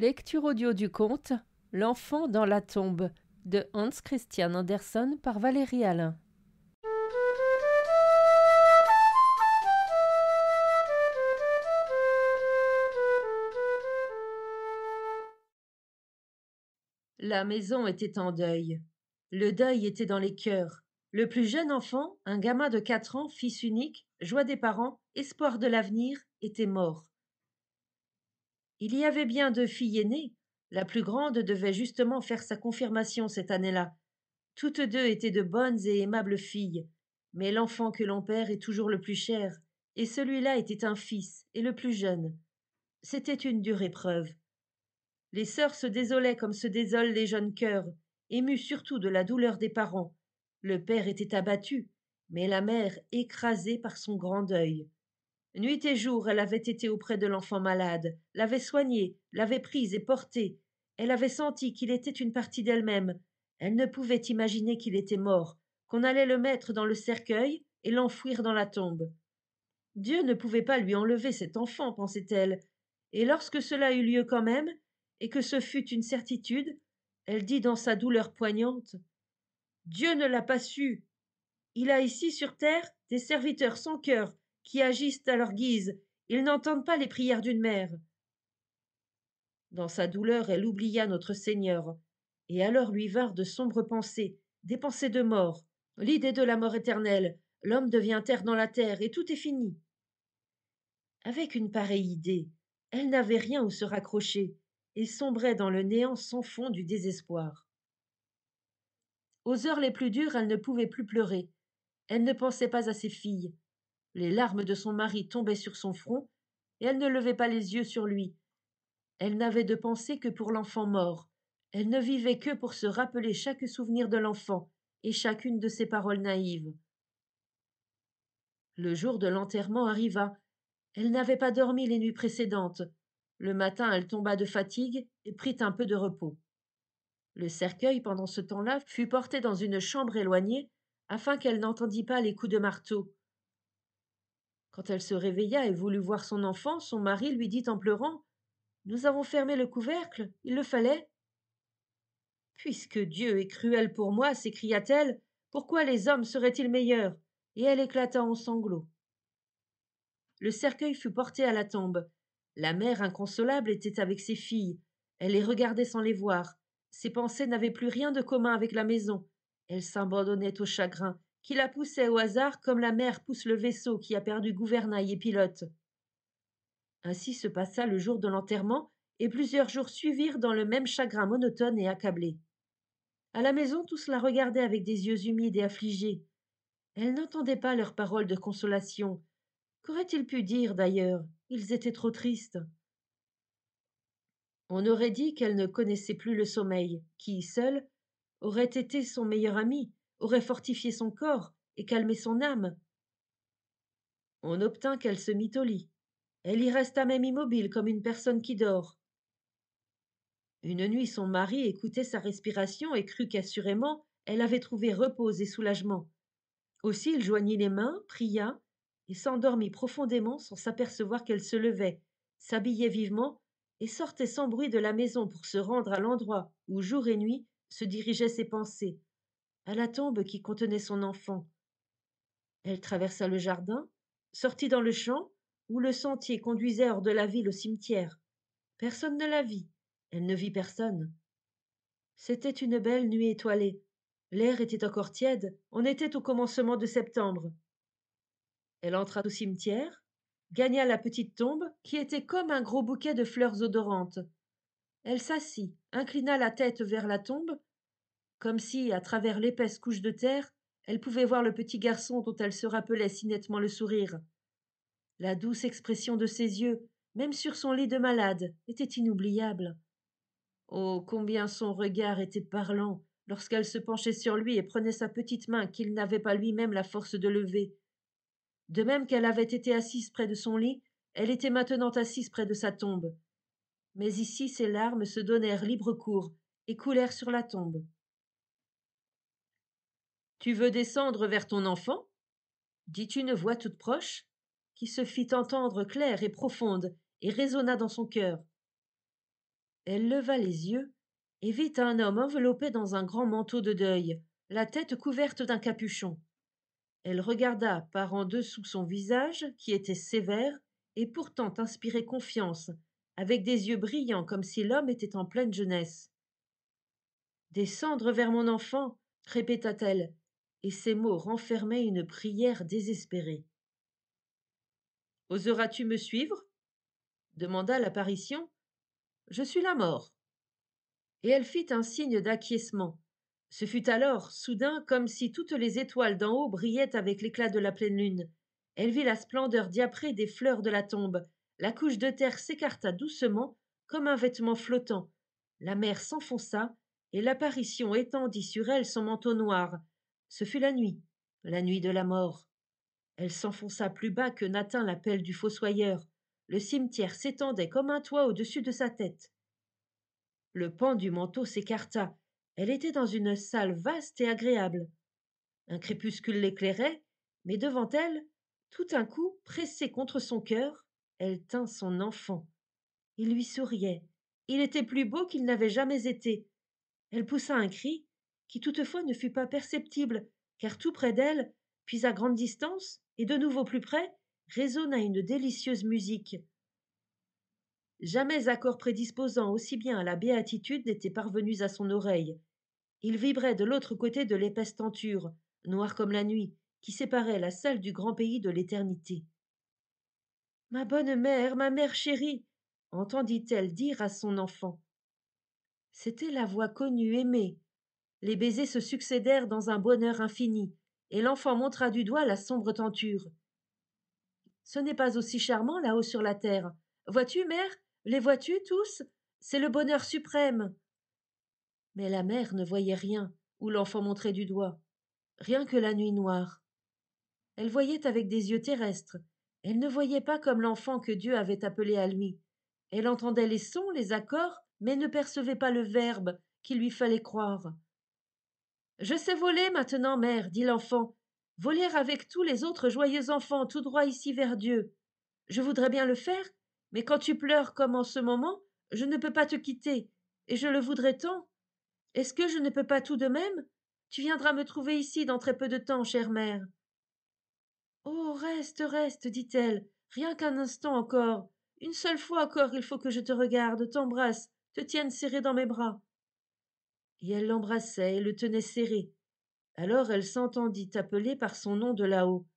Lecture audio du conte L'enfant dans la tombe de Hans Christian Andersen par Valérie Alain. La maison était en deuil. Le deuil était dans les cœurs. Le plus jeune enfant, un gamin de 4 ans, fils unique, joie des parents, espoir de l'avenir, était mort. Il y avait bien 2 filles aînées. La plus grande devait justement faire sa confirmation cette année-là. Toutes 2 étaient de bonnes et aimables filles, mais l'enfant que l'on perd est toujours le plus cher, et celui-là était un fils, et le plus jeune. C'était une dure épreuve. Les sœurs se désolaient comme se désolent les jeunes cœurs, émus surtout de la douleur des parents. Le père était abattu, mais la mère écrasée par son grand deuil. Nuit et jour, elle avait été auprès de l'enfant malade, l'avait soigné, l'avait prise et porté. Elle avait senti qu'il était une partie d'elle-même. Elle ne pouvait imaginer qu'il était mort, qu'on allait le mettre dans le cercueil et l'enfouir dans la tombe. Dieu ne pouvait pas lui enlever cet enfant, pensait-elle, et lorsque cela eut lieu quand même, et que ce fut une certitude, elle dit dans sa douleur poignante: Dieu ne l'a pas su. Il a ici sur terre des serviteurs sans cœur qui agissent à leur guise. Ils n'entendent pas les prières d'une mère. Dans sa douleur, elle oublia notre Seigneur, et alors lui vinrent de sombres pensées, des pensées de mort, l'idée de la mort éternelle. L'homme devient terre dans la terre, et tout est fini. Avec une pareille idée, elle n'avait rien où se raccrocher, et sombrait dans le néant sans fond du désespoir. Aux heures les plus dures, elle ne pouvait plus pleurer. Elle ne pensait pas à ses filles. Les larmes de son mari tombaient sur son front, et elle ne levait pas les yeux sur lui. Elle n'avait de pensée que pour l'enfant mort. Elle ne vivait que pour se rappeler chaque souvenir de l'enfant et chacune de ses paroles naïves. Le jour de l'enterrement arriva. Elle n'avait pas dormi les nuits précédentes. Le matin, elle tomba de fatigue et prit un peu de repos. Le cercueil, pendant ce temps-là, fut porté dans une chambre éloignée, afin qu'elle n'entendît pas les coups de marteau. Quand elle se réveilla et voulut voir son enfant, son mari lui dit en pleurant: Nous avons fermé le couvercle, il le fallait. Puisque Dieu est cruel pour moi, s'écria-t-elle, pourquoi les hommes seraient-ils meilleurs? Et elle éclata en sanglots. Le cercueil fut porté à la tombe. La mère inconsolable était avec ses filles. Elle les regardait sans les voir. Ses pensées n'avaient plus rien de commun avec la maison. Elle s'abandonnait au chagrin, qui la poussait au hasard comme la mer pousse le vaisseau qui a perdu gouvernail et pilote. Ainsi se passa le jour de l'enterrement, et plusieurs jours suivirent dans le même chagrin monotone et accablé. À la maison, tous la regardaient avec des yeux humides et affligés. Elle n'entendait pas leurs paroles de consolation. Qu'auraient-ils pu dire, d'ailleurs? Ils étaient trop tristes. On aurait dit qu'elle ne connaissait plus le sommeil, qui, seul, aurait été son meilleur ami, aurait fortifié son corps et calmé son âme. On obtint qu'elle se mît au lit. Elle y resta même immobile comme une personne qui dort. Une nuit, son mari écoutait sa respiration et crut qu'assurément elle avait trouvé repos et soulagement. Aussi il joignit les mains, pria, et s'endormit profondément sans s'apercevoir qu'elle se levait, s'habillait vivement, et sortait sans bruit de la maison pour se rendre à l'endroit où, jour et nuit, se dirigeaient ses pensées, à la tombe qui contenait son enfant. Elle traversa le jardin, sortit dans le champ, où le sentier conduisait hors de la ville au cimetière. Personne ne la vit, elle ne vit personne. C'était une belle nuit étoilée. L'air était encore tiède, on était au commencement de septembre. Elle entra au cimetière, gagna la petite tombe, qui était comme un gros bouquet de fleurs odorantes. Elle s'assit, inclina la tête vers la tombe, comme si, à travers l'épaisse couche de terre, elle pouvait voir le petit garçon dont elle se rappelait si nettement le sourire. La douce expression de ses yeux, même sur son lit de malade, était inoubliable. Oh, combien son regard était parlant lorsqu'elle se penchait sur lui et prenait sa petite main qu'il n'avait pas lui-même la force de lever. De même qu'elle avait été assise près de son lit, elle était maintenant assise près de sa tombe. Mais ici ses larmes se donnèrent libre cours et coulèrent sur la tombe. Tu veux descendre vers ton enfant? Dit une voix toute proche, qui se fit entendre claire et profonde, et résonna dans son cœur. Elle leva les yeux et vit un homme enveloppé dans un grand manteau de deuil, la tête couverte d'un capuchon. Elle regarda par en dessous son visage, qui était sévère et pourtant inspirait confiance, avec des yeux brillants comme si l'homme était en pleine jeunesse. Descendre vers mon enfant, répéta-t-elle, et ces mots renfermaient une prière désespérée. Oseras-tu me suivre demanda l'apparition. Je suis la mort. Et elle fit un signe d'acquiescement. Ce fut alors, soudain, comme si toutes les étoiles d'en haut brillaient avec l'éclat de la pleine lune. Elle vit la splendeur diaprée des fleurs de la tombe. La couche de terre s'écarta doucement, comme un vêtement flottant. La mer s'enfonça, et l'apparition étendit sur elle son manteau noir. Ce fut la nuit de la mort. Elle s'enfonça plus bas que n'atteint la pelle du fossoyeur. Le cimetière s'étendait comme un toit au-dessus de sa tête. Le pan du manteau s'écarta. Elle était dans une salle vaste et agréable. Un crépuscule l'éclairait, mais devant elle, tout un coup, pressé contre son cœur, elle tint son enfant. Il lui souriait. Il était plus beau qu'il n'avait jamais été. Elle poussa un cri, qui toutefois ne fut pas perceptible, car tout près d'elle, puis à grande distance, et de nouveau plus près, résonna une délicieuse musique. Jamais accords prédisposant aussi bien à la béatitude n'étaient parvenus à son oreille. Il vibrait de l'autre côté de l'épaisse tenture, noire comme la nuit, qui séparait la salle du grand pays de l'éternité. Ma bonne mère, ma mère chérie, entendit-elle dire à son enfant. C'était la voix connue, aimée. Les baisers se succédèrent dans un bonheur infini, et l'enfant montra du doigt la sombre tenture. Ce n'est pas aussi charmant là-haut sur la terre. Vois-tu, mère, les vois-tu tous? C'est le bonheur suprême. Mais la mère ne voyait rien, où l'enfant montrait du doigt. Rien que la nuit noire. Elle voyait avec des yeux terrestres. Elle ne voyait pas comme l'enfant que Dieu avait appelé à lui. Elle entendait les sons, les accords, mais ne percevait pas le verbe qu'il lui fallait croire. Je sais voler maintenant, mère, dit l'enfant. Voler avec tous les autres joyeux enfants tout droit ici vers Dieu. Je voudrais bien le faire, mais quand tu pleures comme en ce moment, je ne peux pas te quitter, et je le voudrais tant. Est-ce que je ne peux pas tout de même? Tu viendras me trouver ici dans très peu de temps, chère mère. Oh, reste, reste, dit-elle, rien qu'un instant encore. Une seule fois encore, il faut que je te regarde, t'embrasse, te tienne serré dans mes bras. Et elle l'embrassait et le tenait serré. Alors elle s'entendit appeler par son nom de là-haut.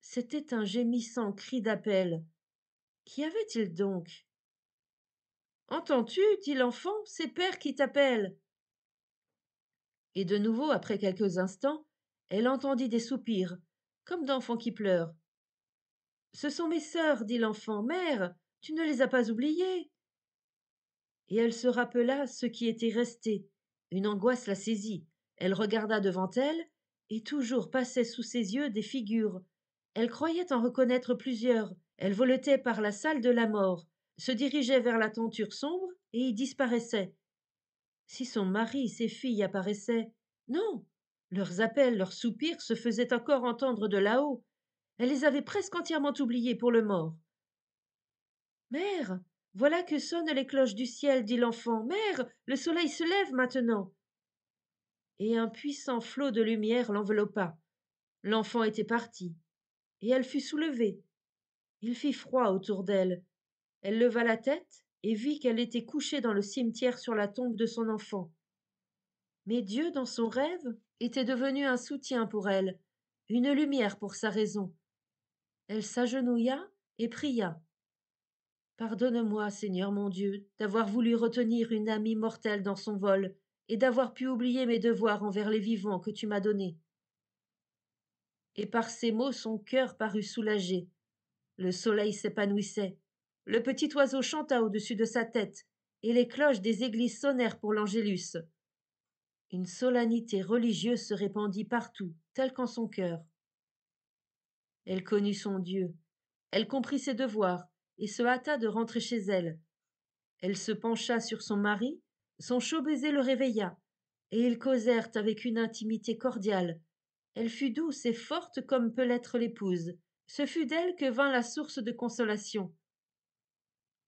C'était un gémissant cri d'appel. Qu'y avait-il donc? Entends-tu, dit l'enfant, c'est Père qui t'appelle. Et de nouveau, après quelques instants, elle entendit des soupirs, comme d'enfants qui pleurent. Ce sont mes sœurs, dit l'enfant. Mère, tu ne les as pas oubliées. Et elle se rappela ce qui était resté. Une angoisse la saisit. Elle regarda devant elle, et toujours passaient sous ses yeux des figures. Elle croyait en reconnaître plusieurs. Elle voletait par la salle de la mort, se dirigeait vers la tenture sombre et y disparaissait. Si son mari, ses filles apparaissaient, non, leurs appels, leurs soupirs se faisaient encore entendre de là-haut. Elle les avait presque entièrement oubliés pour le mort. Mère, voilà que sonnent les cloches du ciel, dit l'enfant. Mère, le soleil se lève maintenant. Et un puissant flot de lumière l'enveloppa. L'enfant était parti, et elle fut soulevée. Il fit froid autour d'elle. Elle leva la tête et vit qu'elle était couchée dans le cimetière sur la tombe de son enfant. Mais Dieu, dans son rêve, était devenu un soutien pour elle, une lumière pour sa raison. Elle s'agenouilla et pria. Pardonne-moi, Seigneur mon Dieu, d'avoir voulu retenir une âme immortelle dans son vol, et d'avoir pu oublier mes devoirs envers les vivants que tu m'as donnés. Et par ces mots son cœur parut soulagé. Le soleil s'épanouissait. Le petit oiseau chanta au-dessus de sa tête, et les cloches des églises sonnèrent pour l'Angélus. Une solennité religieuse se répandit partout, telle qu'en son cœur. Elle connut son Dieu. Elle comprit ses devoirs, et se hâta de rentrer chez elle. Elle se pencha sur son mari, son chaud baiser le réveilla, et ils causèrent avec une intimité cordiale. Elle fut douce et forte comme peut l'être l'épouse. Ce fut d'elle que vint la source de consolation.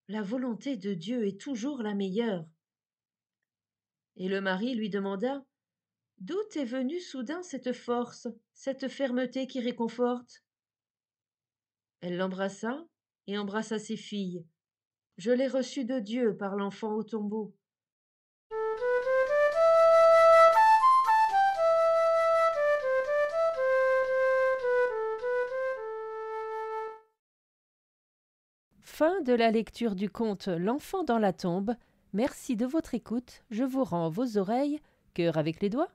La volonté de Dieu est toujours la meilleure. Et le mari lui demanda: «D'où t'est venue soudain cette force, cette fermeté qui réconforte?» Elle l'embrassa et embrassa ses filles. «Je l'ai reçue de Dieu par l'enfant au tombeau.» Fin de la lecture du conte L'enfant dans la tombe. Merci de votre écoute. Je vous rends vos oreilles. Cœur avec les doigts.